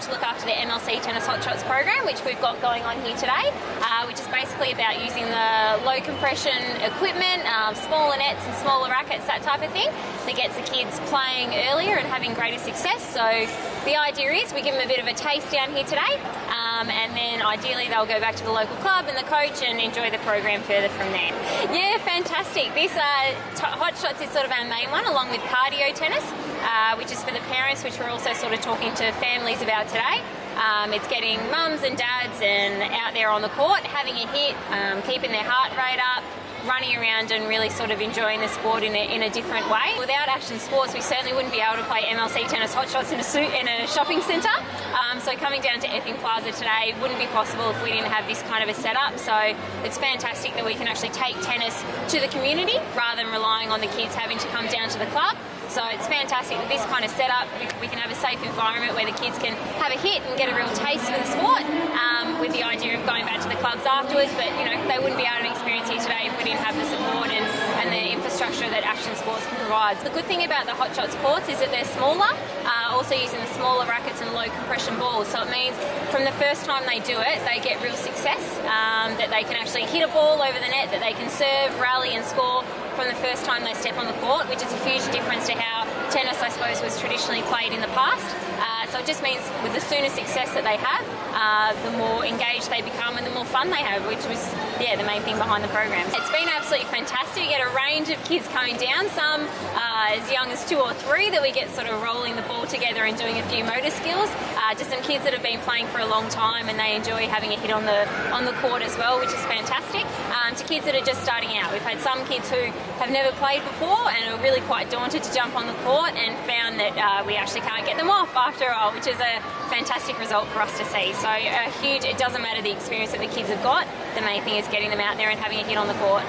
help to look after the MLC Tennis Hot Shots program, which we've got going on here today, which is basically about using the low compression equipment, smaller nets and smaller rackets, that type of thing, that gets the kids playing earlier and having greater success. So the idea is we give them a bit of a taste down here today, and then ideally they'll go back to the local club and the coach and enjoy the program further from there. Yeah, fantastic. This Hot Shots is sort of our main one, along with cardio tennis, which is for the parents, which we're also sort of talking to families about today. It's getting mums and dads and out there on the court, having a hit, keeping their heart rate up, running around and really sort of enjoying the sport in a different way. Without Action Sports, we certainly wouldn't be able to play MLC Tennis Hot Shots in a shopping centre. So coming down to Epping Plaza today wouldn't be possible if we didn't have this kind of a setup. So it's fantastic that we can actually take tennis to the community rather than relying on the kids having to come down to the club. So it's fantastic that this kind of setup, we can have a safe environment where the kids can have a hit and get a real taste for the sport, with the idea of going back to the clubs afterwards. But you know, they wouldn't be able to experience here today if we didn't have the support and the infrastructure that Action Sports can provide. The good thing about the Hot Shots courts is that they're smaller, also using the smaller rackets and low compression balls. So it means from the first time they do it, they get real success, that they can actually hit a ball over the net, that they can serve, rally and score from the first time they step on the court, which is a huge difference to how tennis, I suppose, was traditionally played in the past. So it just means with the sooner success that they have, the more engaged they become and the more fun they have, which was, yeah, the main thing behind the program. It's been absolutely fantastic. You get a range of kids coming down, some as young as 2 or 3 that we get sort of rolling the ball together and doing a few motor skills, to some kids that have been playing for a long time and they enjoy having a hit on the court as well, which is fantastic, to kids that are just starting out. We've had some kids who have never played before and are really quite daunted to jump on the court and found that we actually can't get them off after a while, which is a fantastic result for us to see. So it doesn't matter the experience that the kids have got, the main thing is getting them out there and having a hit on the court.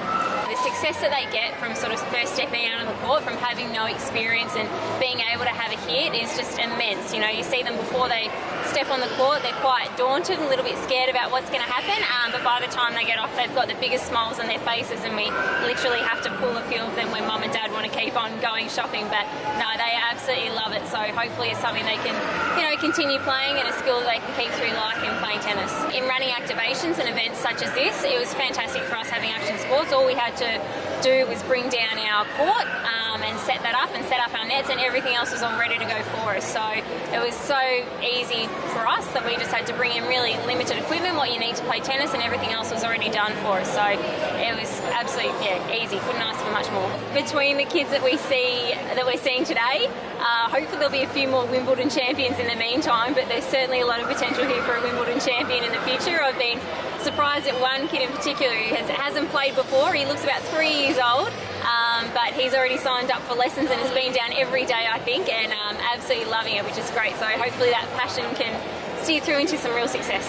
The success that they get from sort of first stepping out on the court, from having no experience and being able to have a hit, is just immense. You know, you see them before they step on the court, they're quite daunted and a little bit scared about what's going to happen, but by the time they get off, they've got the biggest smiles on their faces, and we literally have to pull a few of them when mum and dad want to keep on going shopping. But no, they absolutely love it, so hopefully it's something they can, you know, continue playing and a skill that they can keep through life in playing tennis. In running activations and events such as this, it was fantastic for us having Action Sports. All we had to do was bring down our court and set that up and set up our nets, and everything else was all ready to go for us. So it was so easy for us that we just had to bring in really limited equipment, what you need to play tennis, and everything else was already done for us. So it was absolutely, easy. Couldn't ask for much more. Between the kids that we're seeing today, hopefully there'll be a few more Wimbledon champions in the meantime, but there's certainly a lot of potential here for a Wimbledon champion in the future. I've been surprised at one kid in particular who hasn't played before. He looks about 3 years old, but he's already signed up for lessons and has been down every day, I think, and absolutely loving it, which is great. So hopefully that passion can steer through into some real success.